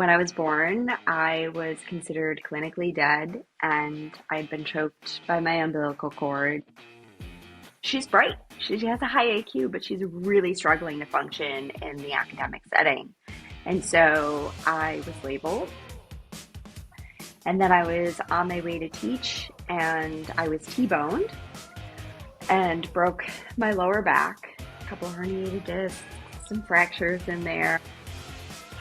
When I was born, I was considered clinically dead and I'd been choked by my umbilical cord. She's bright. She has a high IQ, but she's really struggling to function in the academic setting. And so I was labeled. And then I was on my way to teach and I was T-boned and broke my lower back, a couple herniated discs, some fractures in there.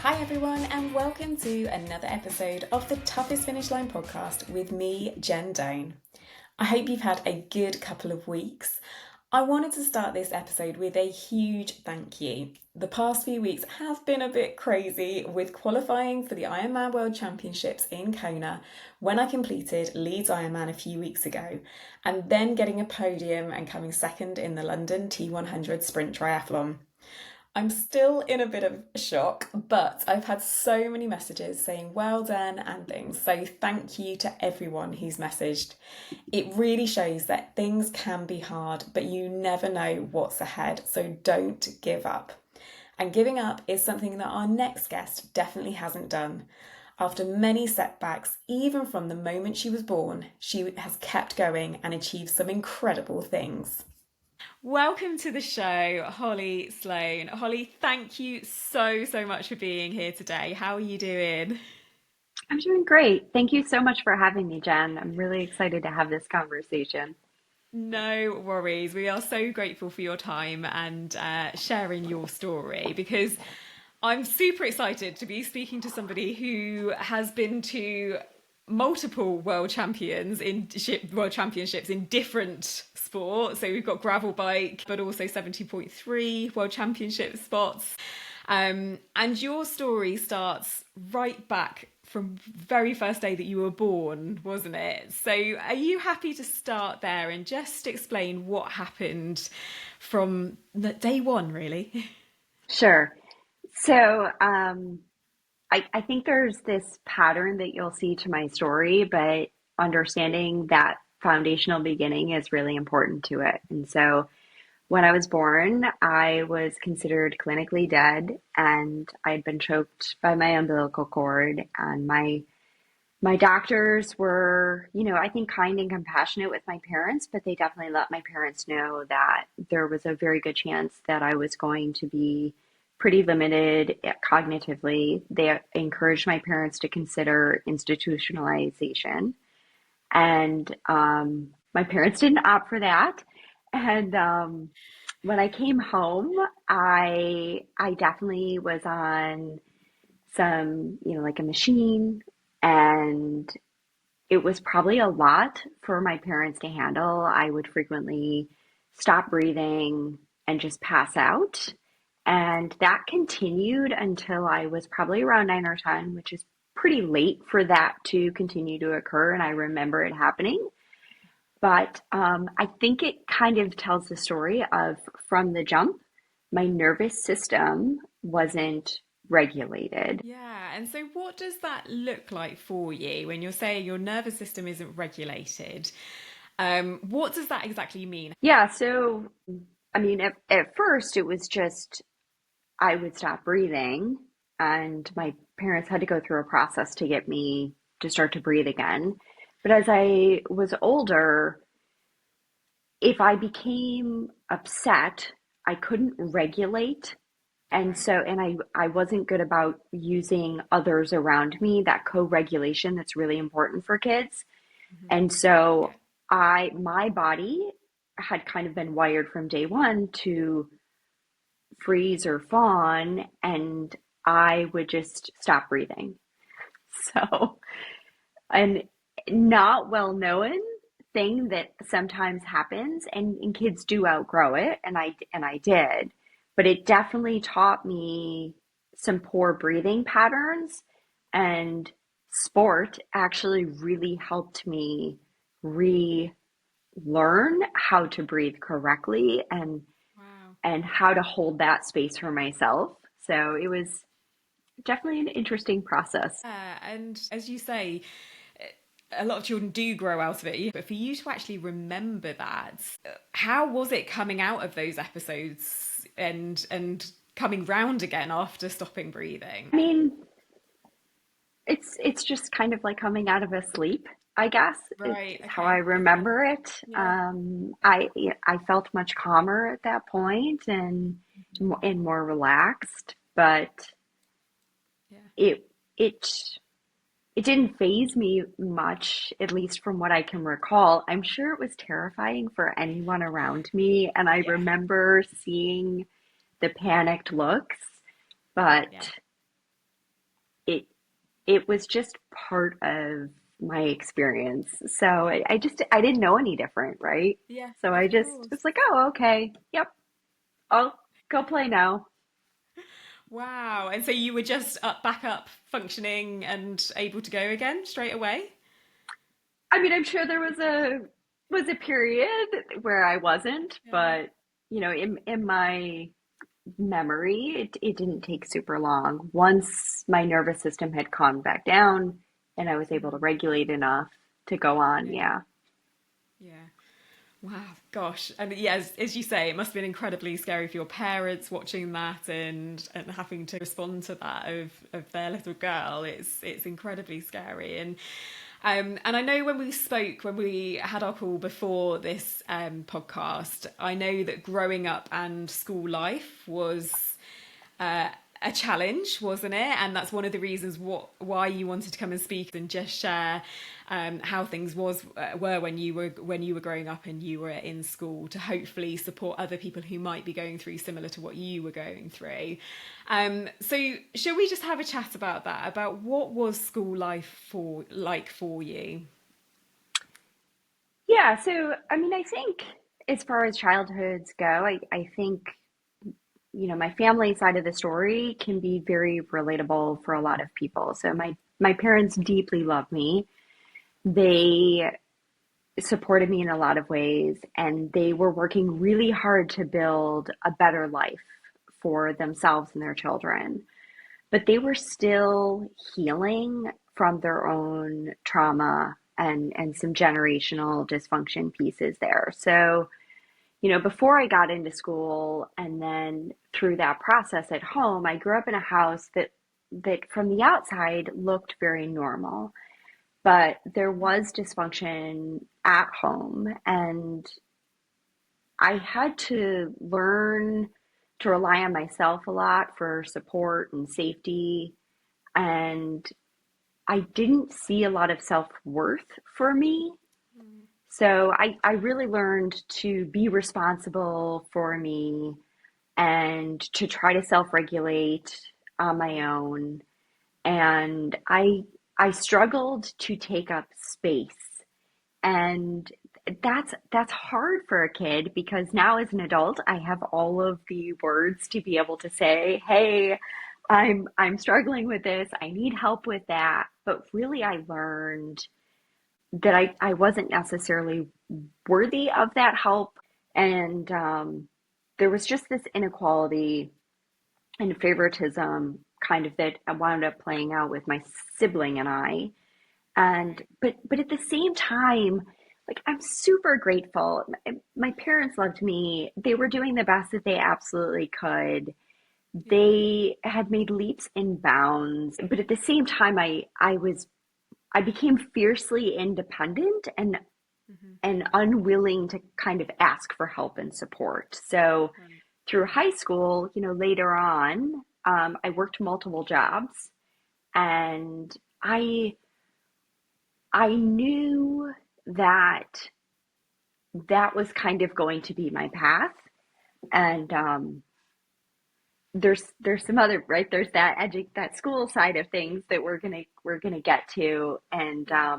Hi everyone, and welcome to another episode of the Toughest Finish Line podcast with me, Jen Doan. I hope you've had a good couple of weeks. I wanted to start this episode with a huge thank you. The past few weeks have been a bit crazy with qualifying for the Ironman World Championships in Kona when I completed Leeds Ironman a few weeks ago, and then getting a podium and coming second in the London T100 Sprint Triathlon. I'm still in a bit of shock, but I've had so many messages saying well done and things, so thank you to everyone who's messaged. It really shows that things can be hard, but you never know what's ahead, so don't give up. And giving up is something that our next guest definitely hasn't done. After many setbacks, even from the moment she was born, she has kept going and achieved some incredible things. Welcome to the show, Holly Sloan. Holly, thank you so much for being here today. How are you doing? I'm doing great. Thank you so much for having me, Jen. I'm really excited to have this conversation. No worries. We are so grateful for your time and sharing your story because I'm super excited to be speaking to somebody who has been to multiple world championships in different sports. So we've got gravel bike, but also 70.3 world championship spots. And your story starts right back from very first day that you were born, wasn't it? So are you happy to start there and just explain what happened from the day one, really? Sure. So, I think there's this pattern that you'll see to my story, but understanding that foundational beginning is really important to it. And so, when I was born, I was considered clinically dead and I'd been choked by my umbilical cord. And my doctors were, I think kind and compassionate with my parents, but they definitely let my parents know that there was a very good chance that I was going to be pretty limited cognitively. They encouraged my parents to consider institutionalization. And my parents didn't opt for that. And when I came home, I definitely was on some, like a machine, and it was probably a lot for my parents to handle. I would frequently stop breathing and just pass out. And that continued until I was probably around 9 or 10, which is pretty late for that to continue to occur. And I remember it happening. But I think it kind of tells the story of from the jump, my nervous system wasn't regulated. Yeah, and so what does that look like for you when you're saying your nervous system isn't regulated? What does that exactly mean? Yeah, so I mean, at first it was just I would stop breathing, and my parents had to go through a process to get me to start to breathe again. But as I was older, if I became upset, I couldn't regulate. And Right. so, and I wasn't good about using others around me, that co-regulation that's really important for kids. Hmm. And Yeah. so my body had kind of been wired from day one to freeze or fawn, and I would just stop breathing. So, and not well known thing that sometimes happens, and kids do outgrow it, and I did, but it definitely taught me some poor breathing patterns, and sport actually really helped me relearn how to breathe correctly Wow. and how to hold that space for myself. So it was definitely an interesting process. And as you say, a lot of children do grow out of it, but for you to actually remember that, how was it coming out of those episodes and coming round again after stopping breathing? I mean, It's just kind of like coming out of a sleep, I guess. It's Right. how I Okay. Okay. remember it. Yeah. I felt much calmer at that point and more relaxed, but Yeah. it it it didn't faze me much, at least from what I can recall. I'm sure it was terrifying for anyone around me, and I Yeah. remember seeing the panicked looks, Yeah. but it it was just part of my experience. So I didn't know any different, right? Yeah. So I Of just course. was like, oh, okay, yep, I'll go play now. Wow. And so you were just back up, functioning and able to go again straight away? I mean, I'm sure there was a period where I wasn't, Yeah. but in my memory, it didn't take super long. Once my nervous system had calmed back down and I was able to Hmm. regulate enough to go on, Yeah. yeah. Yeah. Wow, gosh. And yeah, as you say, it must have been incredibly scary for your parents watching that and having to respond to that of their little girl. It's incredibly scary. And I know when we spoke, when we had our call before this podcast, I know that growing up and school life was uh, a challenge, wasn't it? And that's one of the reasons why you wanted to come and speak and just share how things were when you were growing up and you were in school, to hopefully support other people who might be going through similar to what you were going through. So, shall we just have a chat about that? About what was school life for you? Yeah, so I mean, I think as far as childhoods go, I think, my family side of the story can be very relatable for a lot of people. So my parents deeply love me. They supported me in a lot of ways, and they were working really hard to build a better life for themselves and their children. But they were still healing from their own trauma and some generational dysfunction pieces there. So, before I got into school and then through that process at home, I grew up in a house that from the outside looked very normal, but there was dysfunction at home, and I had to learn to rely on myself a lot for support and safety, and I didn't see a lot of self-worth for me. So I really learned to be responsible for me and to try to self-regulate on my own. And I struggled to take up space. And that's hard for a kid because now as an adult, I have all of the words to be able to say, "Hey, I'm struggling with this. I need help with that." But really I learned that I wasn't necessarily worthy of that help. And there was just this inequality and favoritism kind of that I wound up playing out with my sibling and I. And Right. but at the same time, like I'm super grateful. My parents loved me. They were doing the best that they absolutely could. Yeah. They had made leaps and bounds, but at the same time I became fiercely independent Hmm. and unwilling to kind of ask for help and support. So Right. through high school, later on, I worked multiple jobs, and I I knew that that was kind of going to be my path. And there's some other, right, there's that school side of things that we're gonna get to, and Yeah.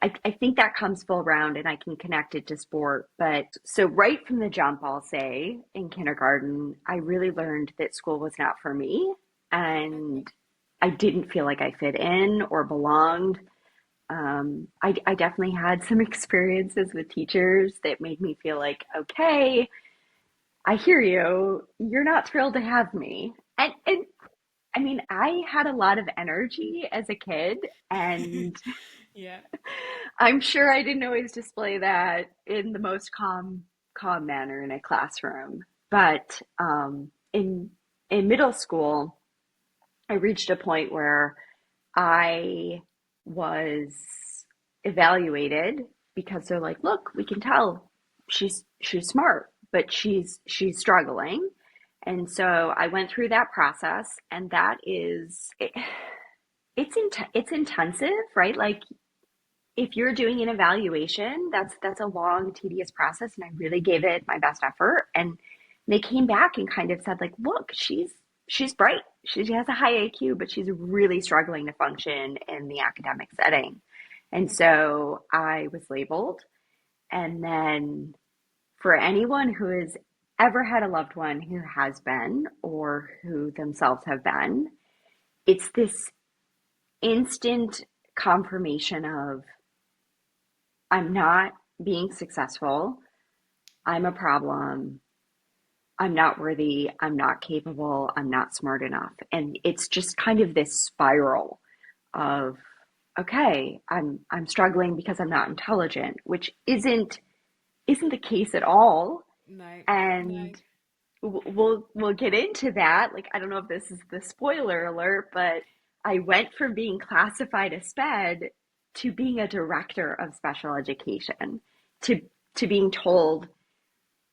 I think that comes full round, and I can connect it to sport. But so right from the jump, I'll say in kindergarten, I really learned that school was not for me, Okay. and I didn't feel like I fit in or belonged. I definitely had some experiences with teachers that made me feel like, okay, I hear you. You're not thrilled to have me. And I mean, I had a lot of energy as a kid, and Yeah. I'm sure I didn't always display that in the most calm manner in a classroom. But in middle school, I reached a point where I was evaluated because they're like, look, we can tell she's smart, but she's struggling. And so I went through that process, and that is it's intensive, right? Like if you're doing an evaluation, that's a long, tedious process, and I really gave it my best effort. And they came back and kind of said, like, look, she's bright. She has a high IQ, but she's really struggling to function in the academic setting. And Okay. so I was labeled. And then for anyone who has ever had a loved one who has been or who themselves have been, it's this instant confirmation of I'm not being successful. I'm a problem. I'm not worthy. I'm not capable. I'm not smart enough. And it's just kind of this spiral of, okay, I'm struggling because I'm not intelligent, which isn't the case at all. No, no. And we'll get into that. Like, I don't know if this is the spoiler alert, but I went from being classified as SPED to being a director of special education, to to being told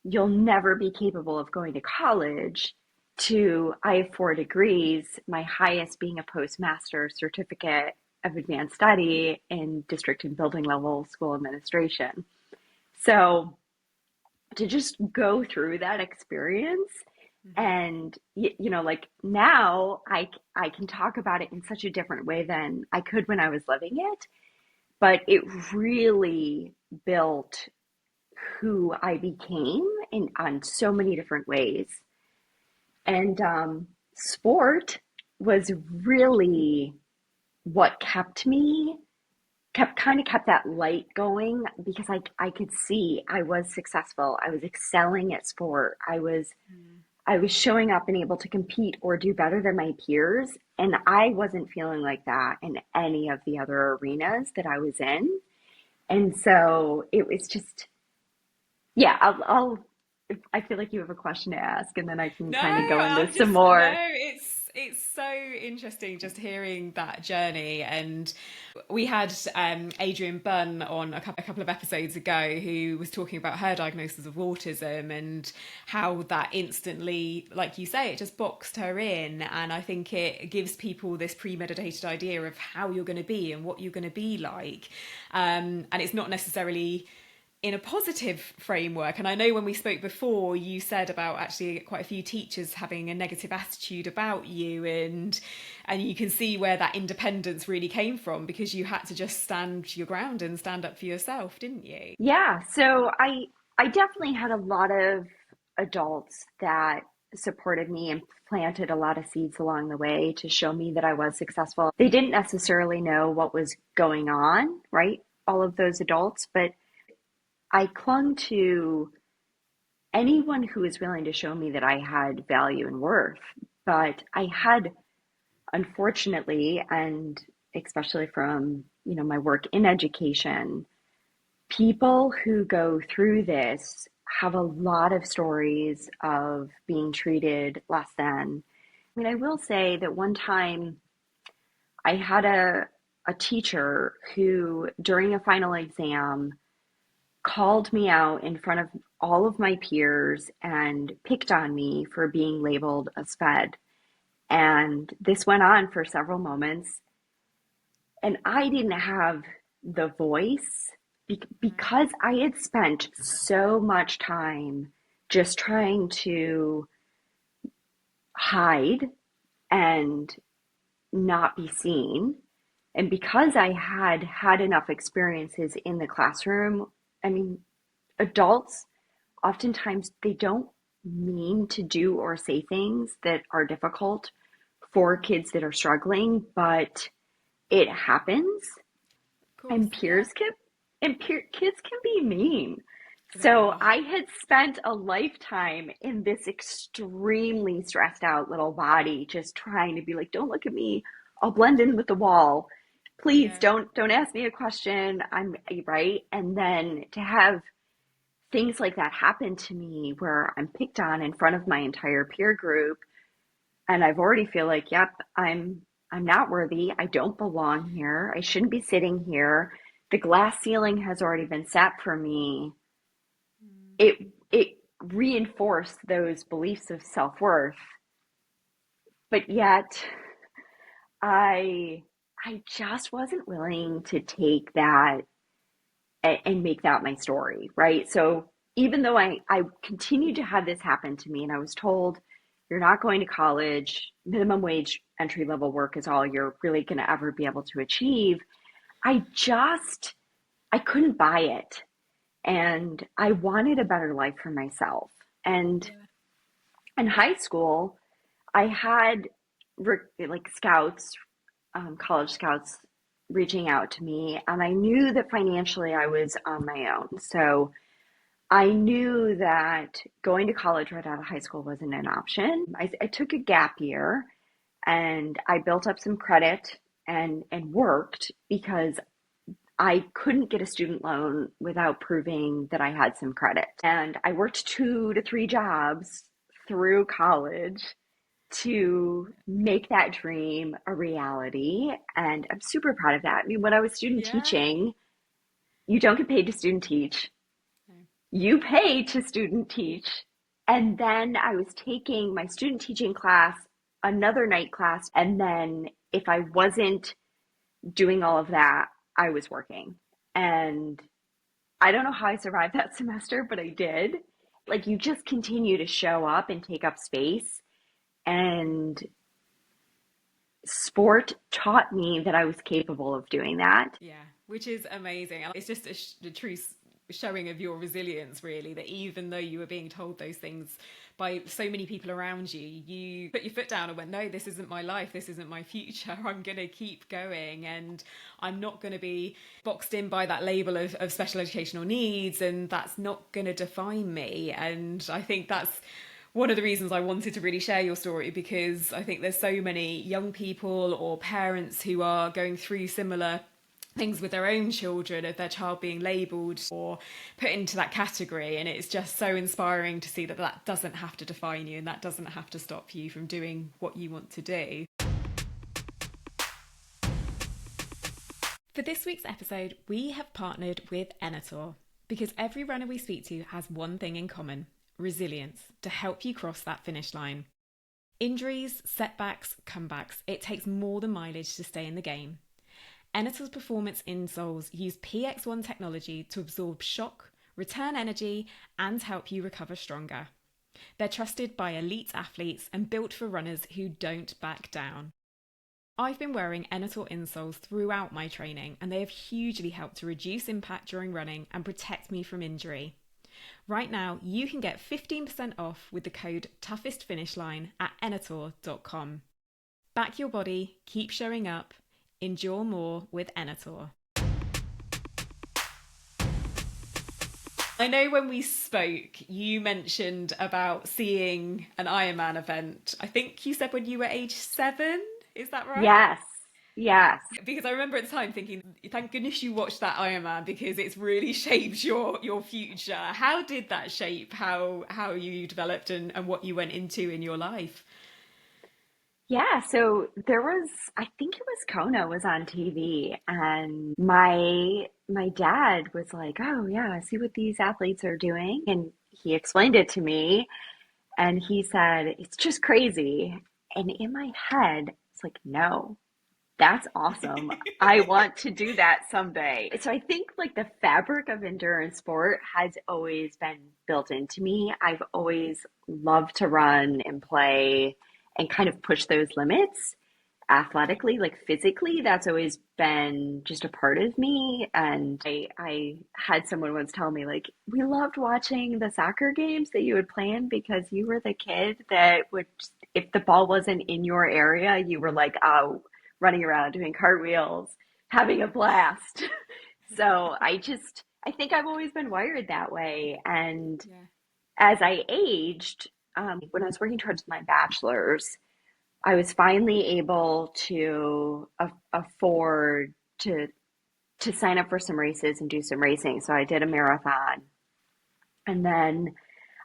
you'll never be capable of going to college, to I have 4 degrees, my highest being a postmaster certificate of advanced study in district and building level school administration. So to just go through that experience, Hmm. and like now I can talk about it in such a different way than I could when I was living it, but it really built who I became in on so many different ways. And sport was really what kept that light going, because I could see I was successful. I was excelling at sport. I was showing up and able to compete or do better than my peers. And I wasn't feeling like that in any of the other arenas that I was in. And so it was just, yeah, I feel like you have a question to ask, and then I can No, kind of go into I'm some just no, more. it's so interesting just hearing that journey. And we had Adrian Bunn on a couple of episodes ago who was talking about her diagnosis of autism and how that instantly, like you say, it just boxed her in. And I think it gives people this premeditated idea of how you're going to be and what you're going to be like. And it's not necessarily in a positive framework. And I know when we spoke before, you said about actually quite a few teachers having a negative attitude about you, and you can see where that independence really came from because you had to just stand your ground and stand up for yourself, didn't you? Yeah, so I definitely had a lot of adults that supported me and planted a lot of seeds along the way to show me that I was successful. They didn't necessarily know what was going on, right? All of those adults, but I clung to anyone who was willing to show me that I had value and worth. But I had, unfortunately, and especially from, my work in education, people who go through this have a lot of stories of being treated less than. I mean, I will say that one time I had a teacher who, during a final exam, called me out in front of all of my peers and picked on me for being labeled a SPED. And this went on for several moments. And I didn't have the voice Right. because I had spent so much time just trying to hide and not be seen. And because I had had enough experiences in the classroom, I mean, adults oftentimes they don't mean to do or say things that are difficult for kids that are struggling, but it happens. Of course, And yeah. kids can be mean. They So are. I had spent a lifetime in this extremely stressed out little body, just trying to be like, don't look at me. I'll blend in with the wall. Please Yeah. don't ask me a question. I'm right. And then to have things like that happen to me where I'm picked on in front of my entire peer group, and I've already feel like, yep, I'm not worthy. I don't belong here. I shouldn't be sitting here. The glass ceiling has already been set for me. Mm. It reinforced those beliefs of self-worth, but yet I I just wasn't willing to take that and make that my story, right? So even though I continued to have this happen to me and I was told, you're not going to college, minimum wage entry level work is all you're really going to ever be able to achieve, I just, I couldn't buy it. And I wanted a better life for myself. And Yeah. in high school, I had like scouts, college scouts reaching out to me, and I knew that financially I was on my own. So I knew that going to college right out of high school wasn't an option. I took a gap year and I built up some credit and worked because I couldn't get a student loan without proving that I had some credit. And I worked 2 to 3 jobs through college to make that dream a reality. And I'm super proud of that. I mean, when I was student Yeah. teaching, you don't get paid to student teach, No. you pay to student teach. And then I was taking my student teaching class, another night class, and then if I wasn't doing all of that, I was working. And I don't know how I survived that semester, but I did. Like, you just continue to show up and take up space. And sport taught me that I was capable of doing that. Yeah, which is amazing. It's just a true showing of your resilience, really, that even though you were being told those things by so many people around you, you put your foot down and went, no, this isn't my life. This isn't my future. I'm going to keep going. And I'm not going to be boxed in by that label of special educational needs. And that's not going to define me. And I think that's one of the reasons I wanted to really share your story, because I think there's so many young people or parents who are going through similar things with their own children, of their child being labelled or put into that category. And it's just so inspiring to see that that doesn't have to define you and that doesn't have to stop you from doing what you want to do. For this week's episode, we have partnered with Enator because every runner we speak to has one thing in common: resilience, to help you cross that finish line. Injuries, setbacks, comebacks, it takes more than mileage to stay in the game. Enator's performance insoles use PX1 technology to absorb shock, return energy, and help you recover stronger. They're trusted by elite athletes and built for runners who don't back down. I've been wearing Enator insoles throughout my training, and they have hugely helped to reduce impact during running and protect me from injury. Right now, you can get 15% off with the code ToughestFinishLine at enator.com. Back your body, keep showing up, endure more with Enator. I know when we spoke, you mentioned about seeing an Ironman event. I think you said when you were age 7, is that right? Yes, yes. Because I remember at the time thinking, thank goodness you watched that Ironman, because it's really shaped your future. How did that shape how you developed and what you went into in your life? Yeah, so there was, I think it was Kona was on TV, and my dad was like, "Oh yeah, see what these athletes are doing," and he explained it to me, and he said, "It's just crazy." And in my head, it's like, "No, that's awesome. I want to do that someday." So I think like the fabric of endurance sport has always been built into me. I've always loved to run and play and kind of push those limits athletically, like physically. That's always been just a part of me. And I had someone once tell me, like, we loved watching the soccer games that you would play in because you were the kid that would, if the ball wasn't in your area, you were like, oh, running around doing cartwheels, having a blast. So I think I've always been wired that way. And Yeah. as I aged, when I was working towards my bachelor's, I was finally able to afford to sign up for some races and do some racing. So I did a marathon, and then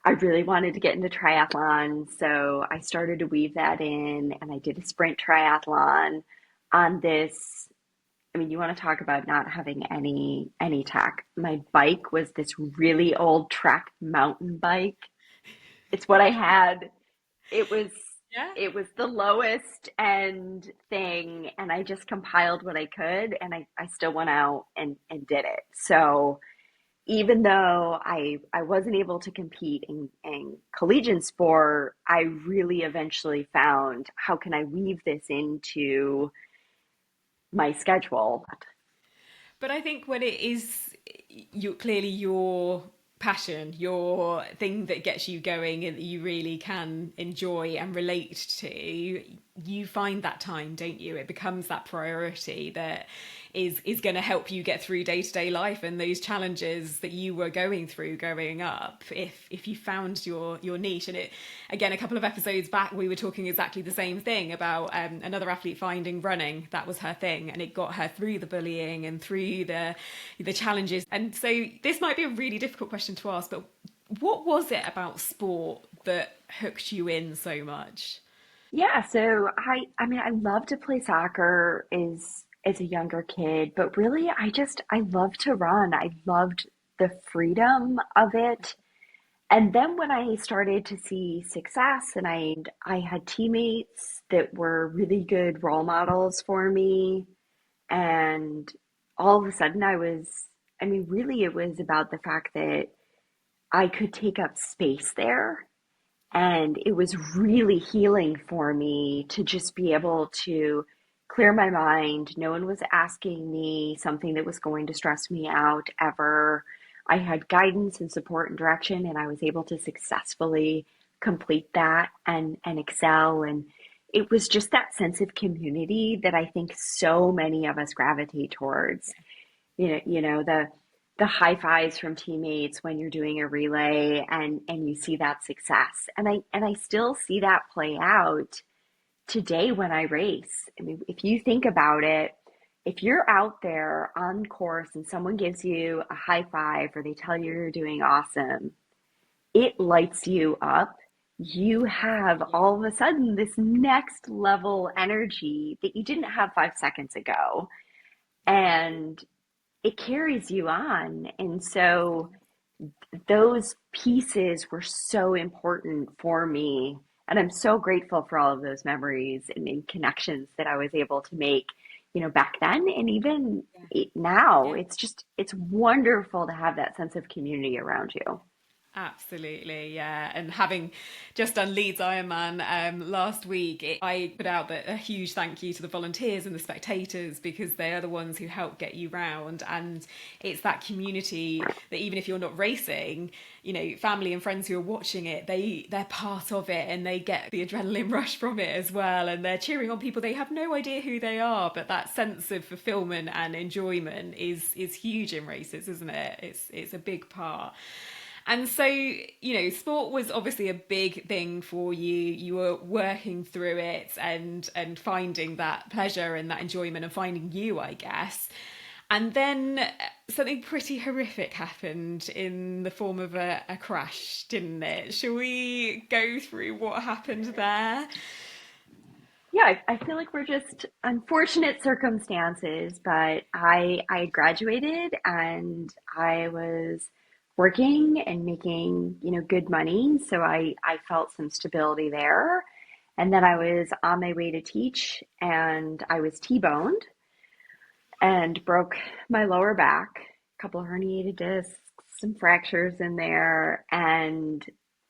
I really wanted to get into triathlon, so I started to weave that in, and I did a sprint triathlon. on this. I mean, you want to talk about not having any tech. My bike was this really old Trek mountain bike. It's what I had. It was Yeah. it was the lowest end thing, and I just compiled what I could, and I still went out and did it. So even though I wasn't able to compete in collegiate sport, I really eventually found how can I weave this into my schedule. But I think when it is you clearly your passion, your thing that gets you going and that you really can enjoy and relate to, you find that time, don't you? It becomes that priority that is going to help you get through day-to-day life and those challenges that you were going through growing up. If you found your niche, and it again, a couple of episodes back we were talking exactly the same thing about another athlete finding running. That was her thing, and it got her through the bullying and through the challenges. And so this might be a really difficult question to ask, but what was it about sport that hooked you in so much? Yeah, so I mean I loved to play soccer as a younger kid, but really I loved to run. I loved the freedom of it. And then when I started to see success and I had teammates that were really good role models for me, and all of a sudden I mean really it was about the fact that I could take up space there. And it was really healing for me to just be able to clear my mind. No one was asking me something that was going to stress me out ever. I had guidance and support and direction, and I was able to successfully complete that and excel. And it was just that sense of community that I think so many of us gravitate towards. The high fives from teammates when you're doing a relay and you see that success. And I still see that play out today when I race. I mean, if you think about it, if you're out there on course and someone gives you a high five or they tell you you're doing awesome, it lights you up. You have all of a sudden this next level energy that you didn't have 5 seconds ago. And it carries you on. And so those pieces were so important for me. And I'm so grateful for all of those memories and connections that I was able to make, back then and even Yeah. now. Yeah. It's wonderful to have that sense of community around you. Absolutely, yeah. And having just done Leeds Ironman last week, I put out a huge thank you to the volunteers and the spectators because they are the ones who help get you round. And it's that community that even if you're not racing, family and friends who are watching it, they're part of it and they get the adrenaline rush from it as well. And they're cheering on people they have no idea who they are, but that sense of fulfillment and enjoyment is huge in races, isn't it? It's a big part. And so, sport was obviously a big thing for you. You were working through it and finding that pleasure and that enjoyment and finding you, I guess. And then something pretty horrific happened in the form of a crash, didn't it? Shall we go through what happened there? Yeah, I feel like we're just unfortunate circumstances, but I graduated and I was working and making, good money, so I felt some stability there. And then I was on my way to teach and I was T-boned and broke my lower back, a couple of herniated discs, some fractures in there, and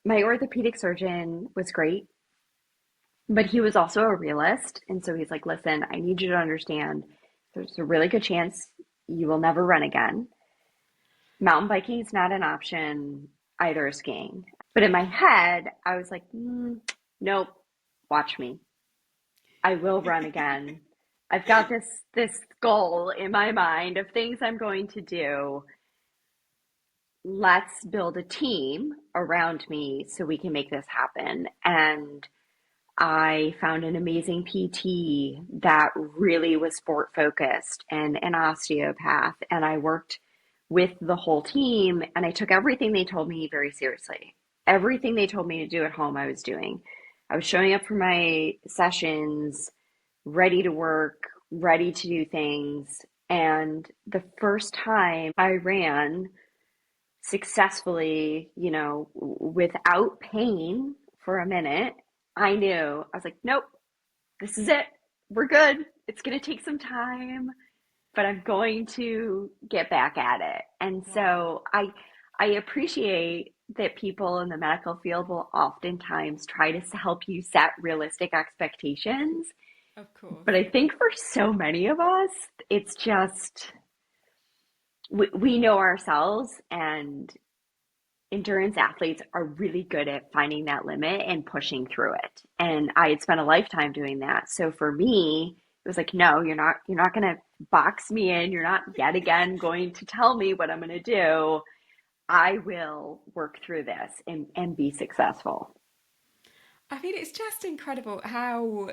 my orthopedic surgeon was great, but he was also a realist. And so he's like, listen, I need you to understand there's a really good chance you will never run again. Mountain biking is not an option, either is skiing. But in my head, I was like, nope, watch me. I will run again. I've got this goal in my mind of things I'm going to do. Let's build a team around me so we can make this happen. And I found an amazing PT that really was sport focused and an osteopath. And I worked with the whole team and I took everything they told me very seriously. Everything they told me to do at home, I was doing. I was showing up for my sessions, ready to work, ready to do things. And the first time I ran successfully, without pain for a minute, I knew I was like, nope, this is it. We're good. It's going to take some time, but I'm going to get back at it. And Wow. so I appreciate that people in the medical field will oftentimes try to help you set realistic expectations. Of course. But I think for so many of us, it's just we know ourselves, and endurance athletes are really good at finding that limit and pushing through it. And I had spent a lifetime doing that. So for me, it was like, no, you're not going to box me in. You're not yet again going to tell me what I'm going to do. I will work through this and be successful. I mean, it's just incredible how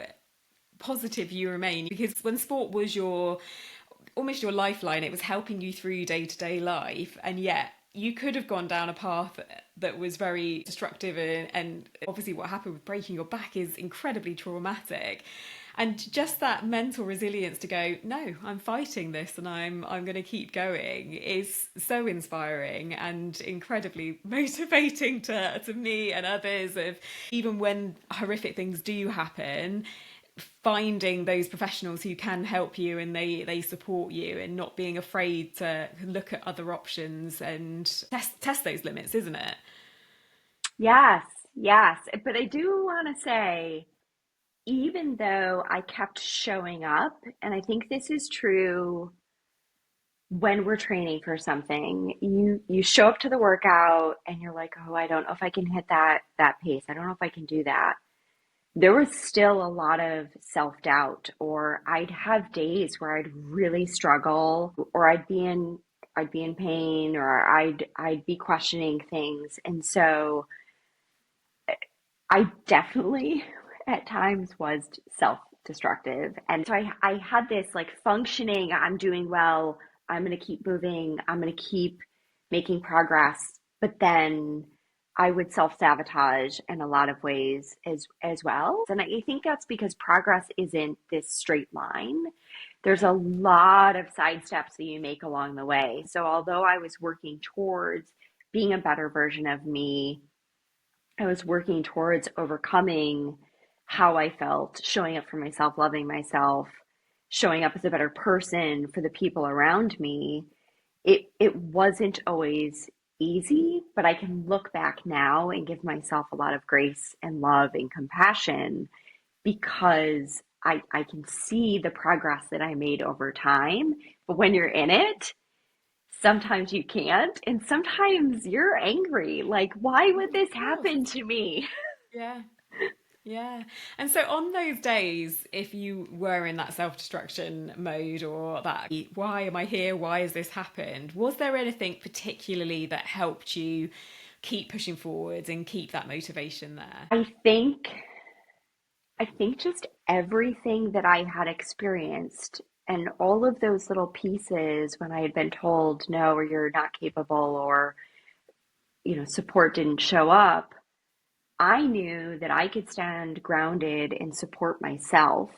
positive you remain, because when sport was your almost your lifeline, it was helping you through day to day life, and yet you could have gone down a path that was very destructive, and obviously what happened with breaking your back is incredibly traumatic. And just that mental resilience to go, no, I'm fighting this and I'm going to keep going is so inspiring and incredibly motivating to me and others. Of even when horrific things do happen, finding those professionals who can help you and they support you, and not being afraid to look at other options and test those limits, isn't it? Yes, yes. But I do want to say, even though I kept showing up, and I think this is true when we're training for something, you show up to the workout and you're like, oh, I don't know if I can hit that pace. I don't know if I can do that. There was still a lot of self-doubt, or I'd have days where I'd really struggle, or I'd be in pain, or I'd be questioning things. And so I definitely at times was self-destructive. And so I had this like functioning, I'm doing well, I'm going to keep moving, I'm going to keep making progress. But then I would self-sabotage in a lot of ways as well. And I think that's because progress isn't this straight line. There's Yeah. a lot of side steps that you make along the way. So although I was working towards being a better version of me, I was working towards overcoming how I felt, showing up for myself, loving myself, showing up as a better person for the people around me. It wasn't always easy, but I can look back now and give myself a lot of grace and love and compassion, because I can see the progress that I made over time. But when you're in it, sometimes you can't, and sometimes you're angry. Like, why would Of this course. happen to me? Yeah. Yeah. And so on those days, if you were in that self-destruction mode, or that, why am I here? Why has this happened? Was there anything particularly that helped you keep pushing forwards and keep that motivation there? I think just everything that I had experienced, and all of those little pieces when I had been told no, or you're not capable, or support didn't show up, I knew that I could stand grounded and support myself.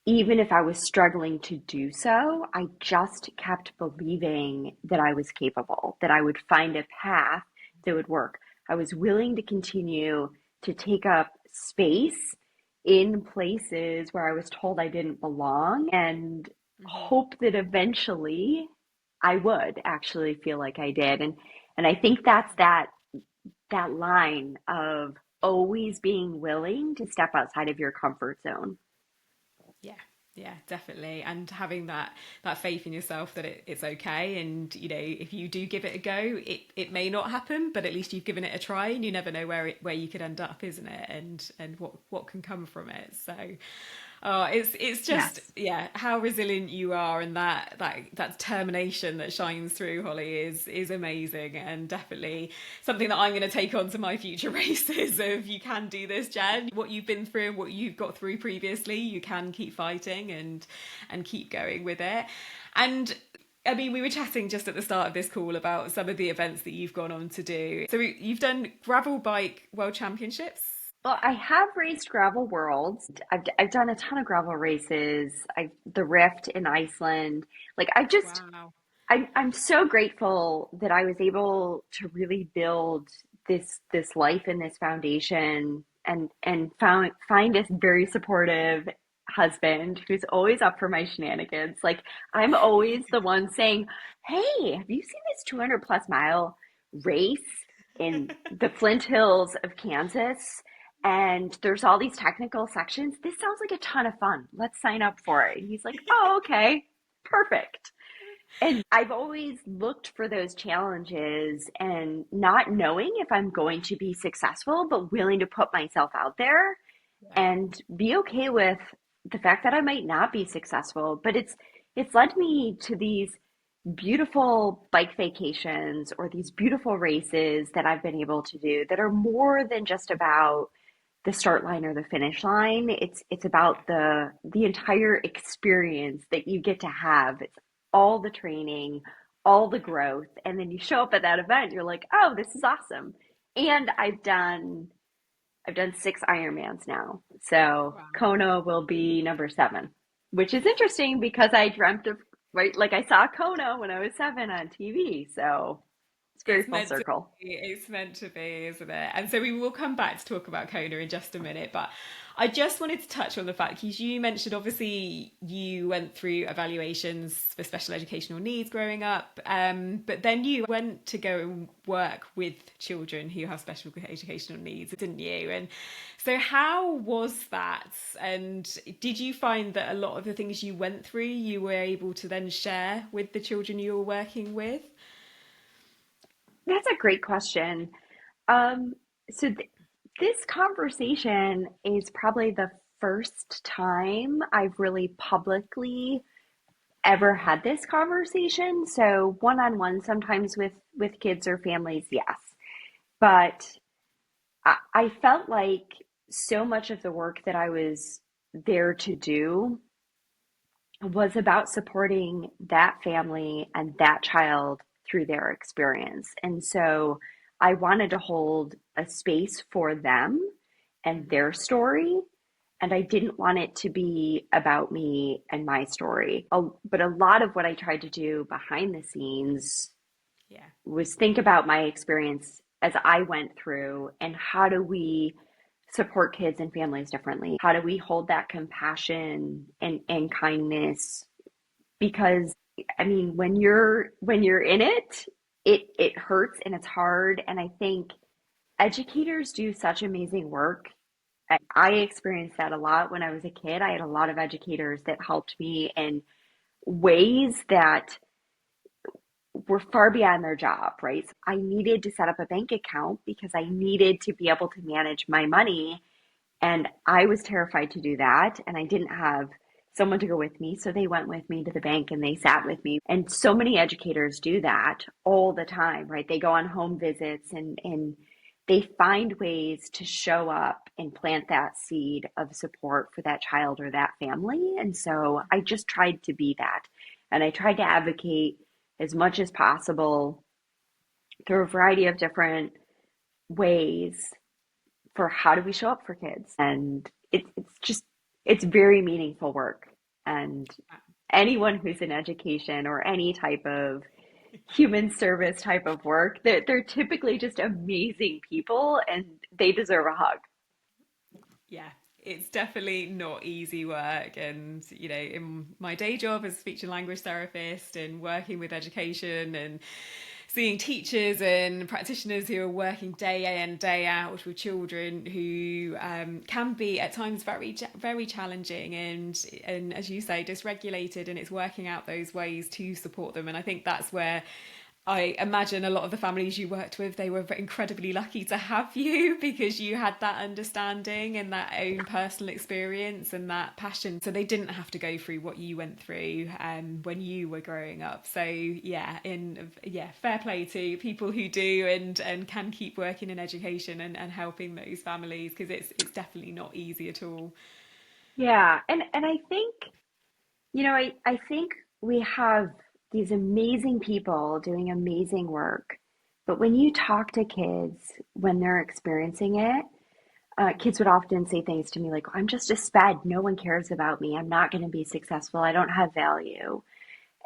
Even if I was struggling to do so, I just kept believing that I was capable, that I would find a path that would work. I was willing to continue to take up space in places where I was told I didn't belong, and Hmm. hope that eventually I would actually feel like I did. And I think that's that line of always being willing to step outside of your comfort zone. Yeah, yeah, definitely. And having that faith in yourself that it's okay. And if you do give it a go, it may not happen, but at least you've given it a try, and you never know where you could end up, isn't it? And what can come from it. So it's just, Yes. yeah, how resilient you are, and that determination that shines through, Holly, is amazing, and definitely something that I'm going to take on to my future races. Of, you can do this, Jen. What you've been through and what you've got through previously, you can keep fighting and keep going with it. And I mean, we were chatting just at the start of this call about some of the events that you've gone on to do. So you've done gravel bike world championships. Well, I have raced gravel worlds. I've done a ton of gravel races. The Rift in Iceland. Like I just Wow. I'm so grateful that I was able to really build this life and this foundation and find a very supportive husband who's always up for my shenanigans. Like I'm always the one saying, "Hey, have you seen this 200 plus mile race in the Flint Hills of Kansas?" And there's all these technical sections. This sounds like a ton of fun. Let's sign up for it. And he's like, "Oh, okay. Perfect." And I've always looked for those challenges and not knowing if I'm going to be successful, but willing to put myself out there Yeah. and be okay with the fact that I might not be successful. But it's led me to these beautiful bike vacations or these beautiful races that I've been able to do that are more than just about the start line or the finish line. It's Yeah. about the entire experience that you get to have. It's all the training, all the Yeah. growth, and then you show up at that event, you're like, "Oh, this is awesome." And I've done 6 Ironmans now. So Wow. Kona will be number 7, which is interesting because I dreamt of, right, like I saw Kona when I was 7 on TV. So it's very It's full meant to circle. be, it's meant to be, isn't it? And so we will come back to talk about Kona in just a minute, but I just wanted to touch on the fact because you mentioned obviously you went through evaluations for special educational needs growing up, but then you went to go and work with children who have special educational needs, didn't you? And so how was that? And did you find that a lot of the things you went through you were able to then share with the children you were working with? That's a great question. Um, so this conversation is probably the first time I've really publicly ever had this conversation. So one-on-one, sometimes with kids or families, yes. But I felt like so much of the work that I was there to do was about supporting that family and that child through their experience. And so I wanted to hold a space for them and Mm-hmm. their story. And I didn't want it to be about me and my story. But a lot of what I tried to do behind the scenes Yeah. was think about my experience as I went through and how do we support kids and families differently? How do we hold that compassion and kindness? Because I mean, when you're in it, it hurts and it's hard. And I think educators do such amazing work. I experienced that a lot when I was a kid. I had a lot of educators that helped me in ways that were far beyond their job, right? So I needed to set up a bank account because I needed to be able to manage my money. And I was terrified to do that. And I didn't have someone to go with me. So they went with me to the bank and they sat with me. And so many educators do that all the time, right? They go on home visits and they find ways to show up and plant that seed of support for that child or that family. And so I just tried to be that. And I tried to advocate as much as possible through a variety of different ways for how do we show up for kids. And it's just, it's very meaningful work. And anyone who's in education or any type of human service type of work, they're typically just amazing people and they deserve a hug. Yeah, it's definitely not easy work. And, in my day job as a speech and language therapist and working with education and seeing teachers and practitioners who are working day in, day out with children who can be at times very challenging and as you say, dysregulated, and it's working out those ways to support them. And I think that's where I imagine a lot of the families you worked with, they were incredibly lucky to have you because you had that understanding and that own personal experience and that passion. So they didn't have to go through what you went through when you were growing up. So fair play to people who do and can keep working in education and helping those families because it's definitely not easy at all. Yeah. And I think, I think we have these amazing people doing amazing work. But when you talk to kids when they're experiencing it, Kids would often say things to me like, I'm just a sped. No one cares about me. I'm not going to be successful. I don't have value.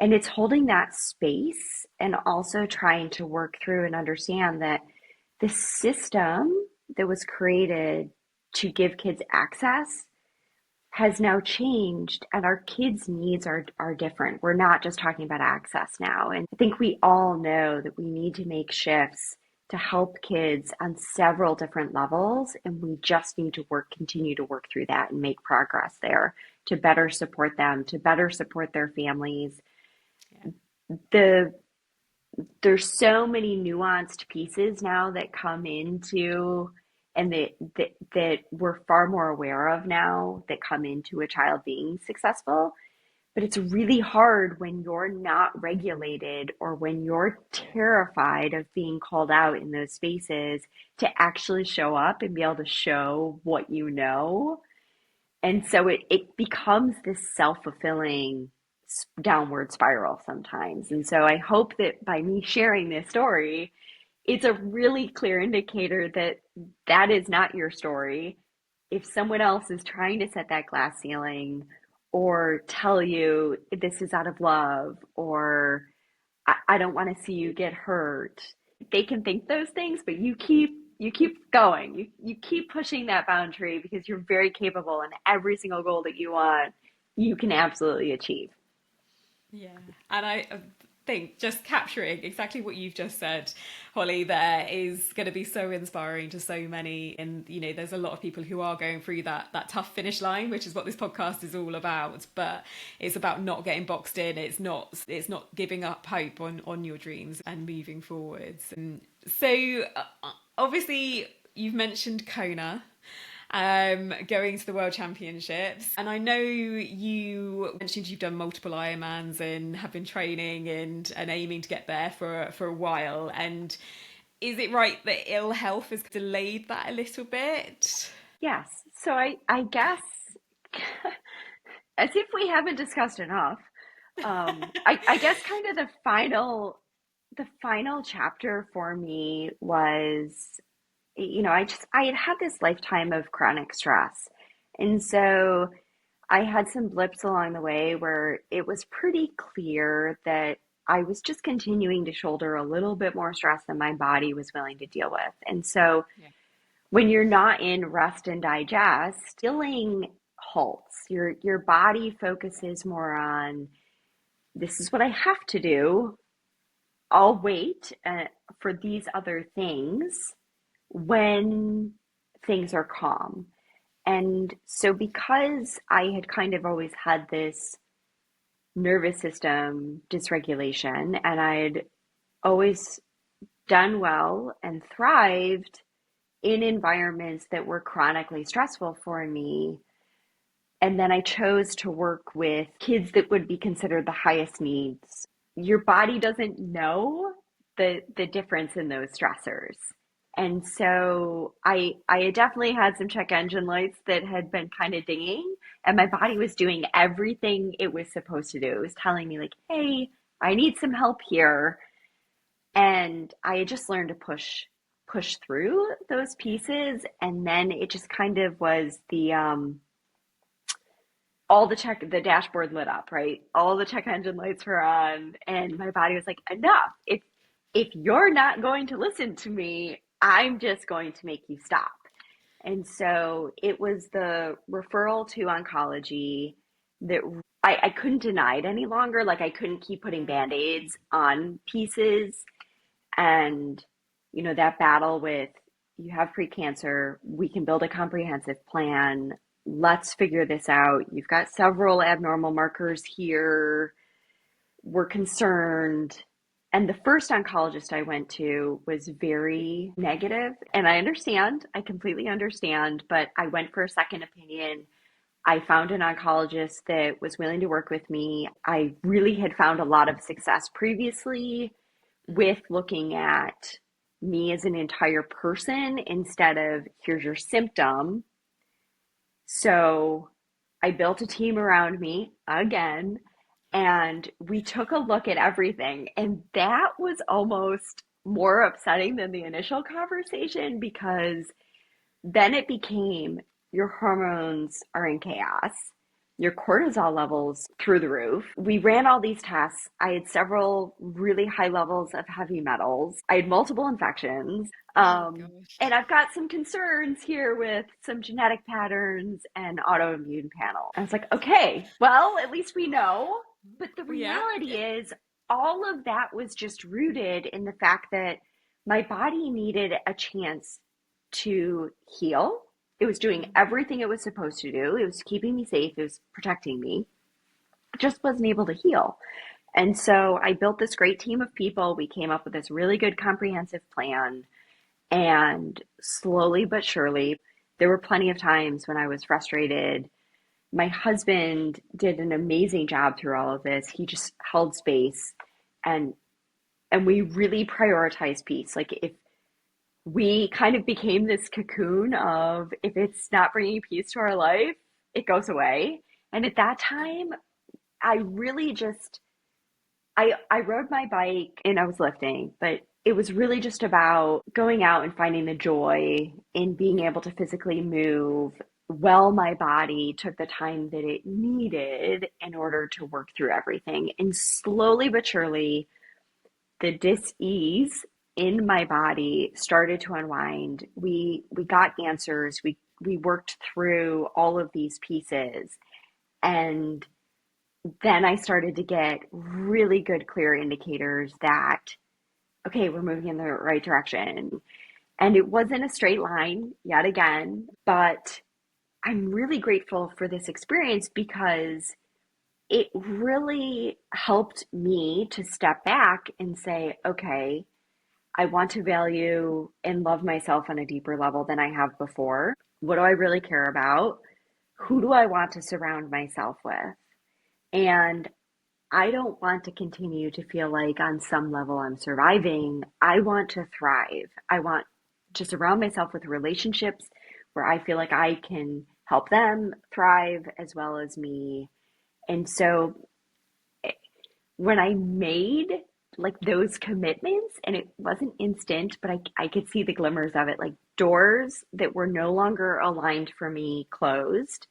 And it's holding that space and also trying to work through and understand that the system that was created to give kids access has now changed and our kids' needs are different. We're not just talking about access now. And I think we all know that we need to make shifts to help kids on several different levels. And we just need to continue to work through that and make progress there to better support them, to better support their families. Yeah. The there's so many nuanced pieces now that come into and that we're far more aware of now that come into a child being successful. But it's really hard when you're not regulated or when you're terrified of being called out in those spaces to actually show up and be able to show what you know. And so it becomes this self-fulfilling downward spiral sometimes. And so I hope that by me sharing this story, it's a really clear indicator that that is not your story. If someone else is trying to set that glass ceiling or tell you this is out of love or I don't want to see you get hurt, they can think those things, but you keep going. You keep pushing that boundary because you're very capable and every single goal that you want, you can absolutely achieve. Yeah, and I think just capturing exactly what you've just said, Holly, there is going to be so inspiring to so many. And you know, there's a lot of people who are going through that tough finish line, which is what this podcast is all about. But it's about not getting boxed in. It's not giving up hope on your dreams and moving forwards. And so, obviously, you've mentioned Kona, going to the World Championships. And I know you mentioned you've done multiple Ironmans and have been training and aiming to get there for a while. And is it right that ill health has delayed that a little bit? Yes. So I guess as if we haven't discussed enough, I guess kind of the final chapter for me was, I had this lifetime of chronic stress. And so I had some blips along the way where it was pretty clear that I was just continuing to shoulder a little bit more stress than my body was willing to deal with. And so Yeah. when you're not in rest and digest, healing halts. Your body focuses more on this is what I have to do. I'll wait for these other things when things are calm. And so, because I had kind of always had this nervous system dysregulation, and I'd always done well and thrived in environments that were chronically stressful for me, and then I chose to work with kids that would be considered the highest needs. Your body doesn't know the difference in those stressors. And so I definitely had some check engine lights that had been kind of dinging, and my body was doing everything it was supposed to do. It was telling me like, "Hey, I need some help here." And I had just learned to push through those pieces, and then it just kind of was the dashboard lit up, right? All the check engine lights were on, and my body was like, enough. If you're not going to listen to me, I'm just going to make you stop. And so it was the referral to oncology that I couldn't deny it any longer. Like I couldn't keep putting band-aids on pieces. And, that battle with you have precancer, we can build a comprehensive plan. Let's figure this out. You've got several abnormal markers here. We're concerned. And the first oncologist I went to was very negative. And I completely understand, but I went for a second opinion. I found an oncologist that was willing to work with me. I really had found a lot of success previously with looking at me as an entire person instead of here's your symptom. So I built a team around me again, and we took a look at everything. And that was almost more upsetting than the initial conversation because Then it became your hormones are in chaos, your cortisol levels through the roof. We ran all these tests. I had several really high levels of heavy metals. I had multiple infections. Oh Um, gosh. and I've got some concerns here with some genetic patterns and autoimmune panel. I was like, okay, well, at least we know. But the Yeah. reality is, all of that was just rooted in the fact that my body needed a chance to heal. It was doing Mm. everything it was supposed to do. It was keeping me safe. It was protecting me. It just wasn't able to heal. And so I built this great team of people. We came up with this really good comprehensive plan. And slowly but surely, there were plenty of times when I was frustrated. My husband did an amazing job through all of this. He just held space and we really prioritized peace. Like if we kind of became this cocoon of if it's not bringing peace to our life, it goes away. And at that Yeah. time, I really just I rode my bike and I was lifting, but it was really just about going out and finding the joy in being able to physically move while my body took the time that it needed in order to work through everything. And slowly but surely, the dis-ease in my body started to unwind. We got answers. We worked through all of these pieces, and then I started to get really good clear indicators that okay, we're moving in the right direction. And it wasn't a straight line yet again, but I'm really grateful for this experience because it really helped me to step back and say, okay, I want to value and love myself on a deeper level than I have before. What do I really care about? Who do I want to surround myself with? And I don't want to continue to feel like on some level I'm surviving. I want to thrive. I want to surround myself with relationships where I feel like I can help them thrive as well as me. And so when I made like those commitments, and it wasn't instant, but I could see the glimmers of it, like doors that were no longer aligned for me closed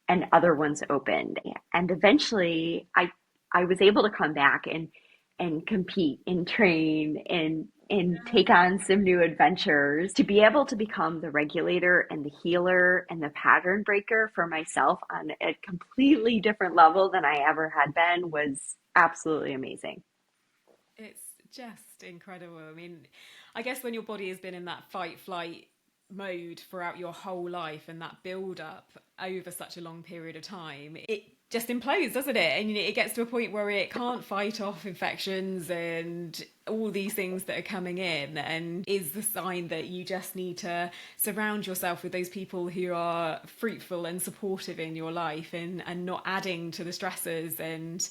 and other ones opened. And eventually I was able to come back and compete and train and Yeah. take on some new adventures to be able to become the regulator and the healer and the pattern breaker for myself on a completely different level than I ever had been was absolutely amazing. It's just incredible. I mean, I guess when your body has been in that fight flight mode throughout your whole life and that build up over such a long period of time, it just implodes, doesn't it? And it gets to a point where it can't fight off infections and all these things that are coming in, and is the sign that you just need to surround yourself with those people who are fruitful and supportive in your life, and not adding to the stresses, and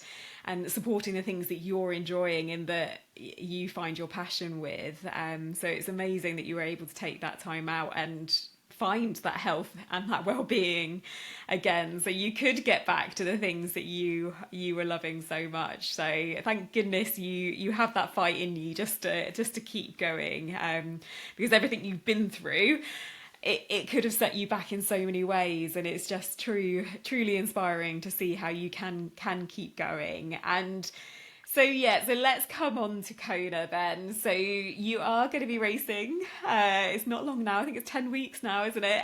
supporting the things that you're enjoying and that you find your passion with. So it's amazing that you were able to take that time out and find that health and that well-being again, so you could get back to the things that you were loving so much. So thank goodness you have that fight in you, just to keep going, because everything you've been through, it could have set you back in so many ways, and it's just truly inspiring to see how you can keep going. And so yeah, so let's come on to Kona then. So you are going to be racing. It's not long now. I think it's 10 weeks now, isn't it?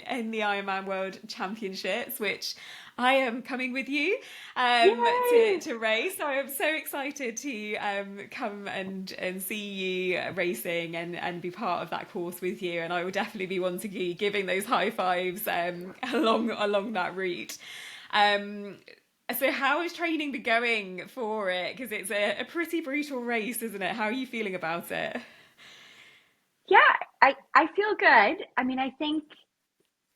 In the Ironman World Championships, which I am coming with you Yay! to race. So I'm so excited to come and see you racing and be part of that course with you. And I will definitely be one to be giving those high fives along that route. Um, so how has training been going for it? Because it's a pretty brutal race, isn't it? How are you feeling about it? Yeah, I feel good. I mean, I think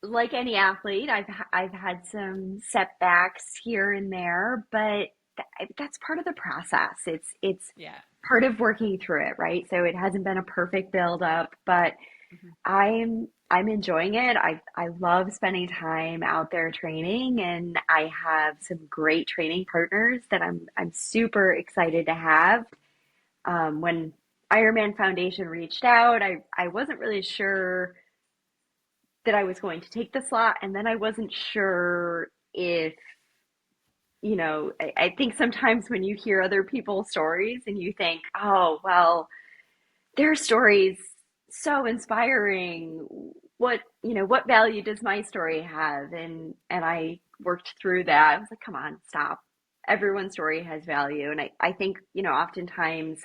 like any athlete, I've had some setbacks here and there, but that's part of the process. It's Yeah. part of working through it, right? So it hasn't been a perfect build up, but Mhm. I'm enjoying it. I love spending time out there training, and I have some great training partners that I'm super excited to have. When Ironman Foundation reached out, I wasn't really sure that I was going to take the slot, and then I wasn't sure if, I think sometimes when you hear other people's stories and you think, oh, well, their story's so inspiring. What value does my story have? And I worked through that. I was like, come on, stop. Everyone's story has value. And I think, oftentimes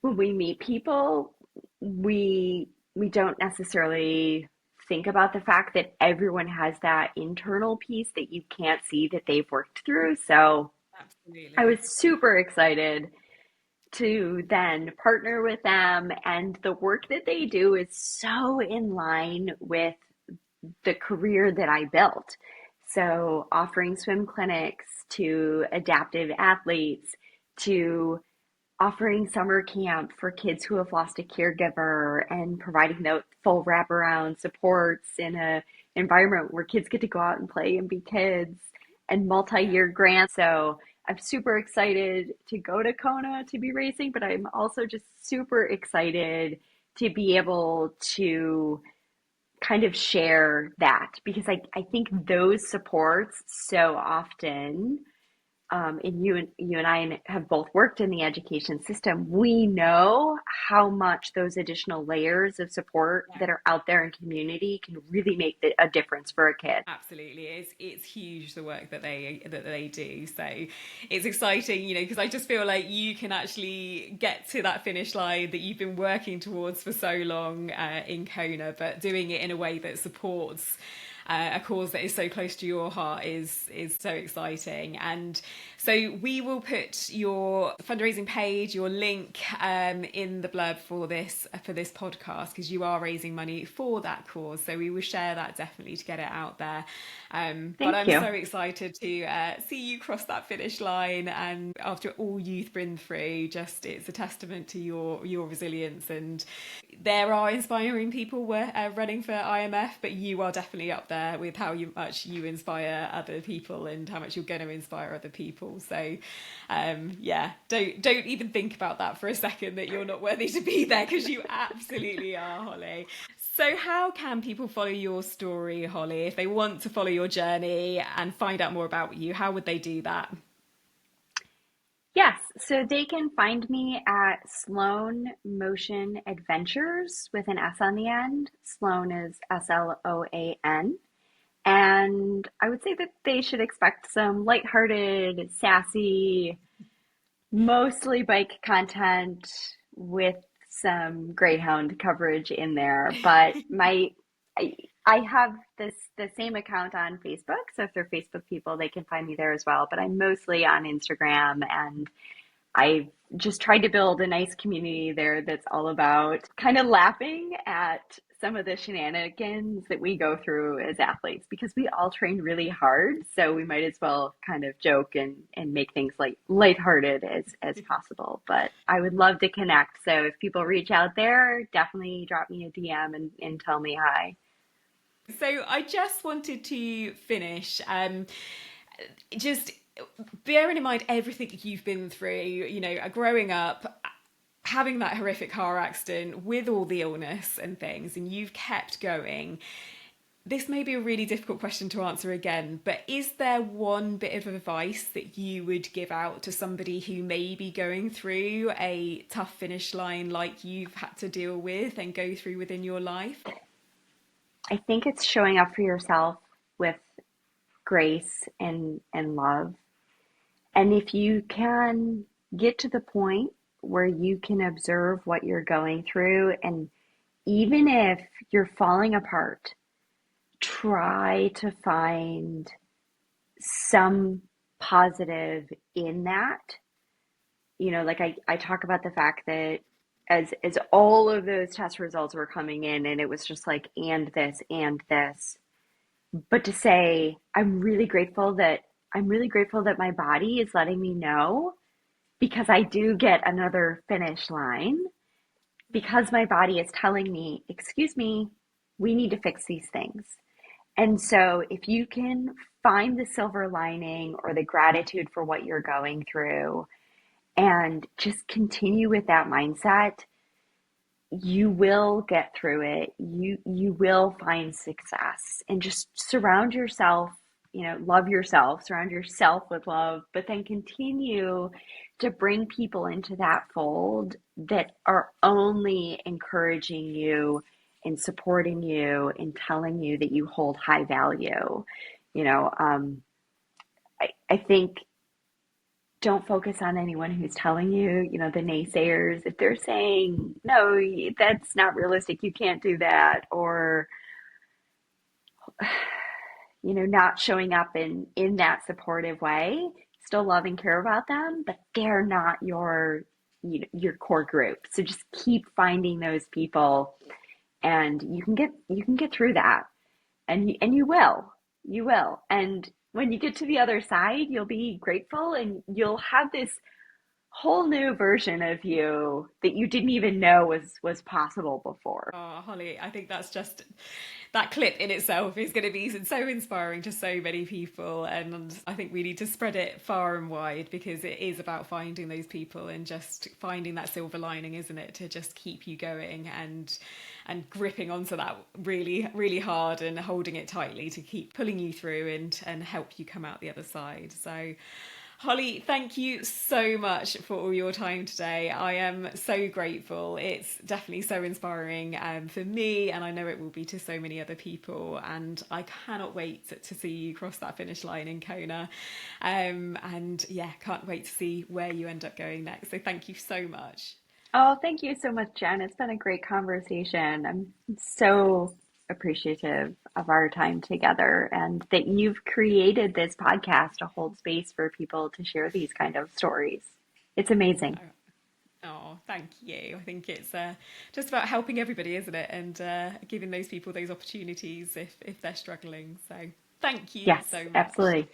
when we meet people, we don't necessarily think about the fact that everyone has that internal piece that you can't see that they've worked through. So I was Absolutely. super excited to then partner with them, and the work that they do is so in line with the career that I built. So offering swim clinics to adaptive athletes, to offering summer camp for kids who have lost a caregiver, and providing the full wraparound supports in a environment where kids get to go out and play and be kids, and Yeah. multi-year grants. So I'm super excited to go to Kona to be racing, but I'm also just super excited to be able to kind of share that, because I think those supports so often, and you and I have both worked in the education system. We know how much those additional layers of support Yeah. that are out there in community can really make a difference for a kid. Absolutely, it's huge the work that they do. So it's exciting, because I just feel like you can actually get to that finish line that you've been working towards for so long in Kona, but doing it in a way that supports a cause that is so close to your heart is so exciting. And so we will put your fundraising page, your link, in the blurb for this podcast, because you are raising money for that cause. So we will share that definitely to get it out there. But Thank I'm you. so excited to see you cross that finish line, and after all you've been through, just it's a testament to your resilience. And there are inspiring people running for IMF, but you are definitely up there with how much you inspire other people and how much you're going to inspire other people. So, yeah, don't even think about that for a second, that you're not worthy to be there, because you absolutely are, Holly. So, how can people follow your story, Holly, if they want to follow your journey and find out more about you? How would they do that? Yes, so they can find me at Sloan Motion Adventures with an S on the end. Sloan is Sloan. And I would say that they should expect some lighthearted, sassy, mostly bike content with some Greyhound coverage in there. But I, I have the same account on Facebook, so if they're Facebook people, they can find me there as well. But I'm mostly on Instagram, and I've just tried to build a nice community there that's all about kind of laughing at some of the shenanigans that we go through as athletes, because we all train really hard. So we might as well kind of joke and make things like lighthearted as possible. But I would love to connect. So if people reach out there, definitely drop me a DM and tell me hi. So I just wanted to finish, just bearing in mind everything you've been through, growing up, having that horrific car accident with all the illness and things, and you've kept going. This may be a really difficult question to answer again, but is there one bit of advice that you would give out to somebody who may be going through a tough finish line like you've had to deal with and go through within your life? I think it's showing up for yourself with grace and love. And if you can get to the point where you can observe what you're going through, and even if you're falling apart, try to find some positive in that. Like I talk about the fact that as all of those test results were coming in, and it was just like, and this, but to say, I'm really grateful that my body is letting me know, because I do get another finish line, because my body is telling me, excuse me, we need to fix these things. And so if you can find the silver lining or the gratitude for what you're going through, and just continue with that mindset, you will get through it. You will find success, and just surround yourself, love yourself, surround yourself with love, but then continue to bring people into that fold that are only encouraging you and supporting you and telling you that you hold high value. You know, I think don't focus on anyone who's telling you, the naysayers. If they're saying, no, that's not realistic, you can't do that, or, not showing up in that supportive way, still love and care about them, but they're not your core group. So just keep finding those people, and you can get through that, and you will. And when you get to the other side, you'll be grateful, and you'll have this whole new version of you that you didn't even know was possible before. Oh, Holly, I think that's just that clip in itself is going to be so inspiring to so many people. And I think we need to spread it far and wide because it is about finding those people and just finding that silver lining, isn't it? To just keep you going and gripping onto that really, really hard and holding it tightly to keep pulling you through and help you come out the other side. So Holly, thank you so much for all your time today. I am so grateful. It's definitely so inspiring for me, and I know it will be to so many other people. And I cannot wait to see you cross that finish line in Kona. And yeah, can't wait to see where you end up going next. So thank you so much. Oh, thank you so much, Jen. It's been a great conversation. I'm so appreciative of our time together, and that you've created this podcast to hold space for people to share these kind of stories. It's amazing. Oh, thank you. I think it's just about helping everybody, isn't it? And giving those people those opportunities if they're struggling. So thank you Yes, so much. absolutely.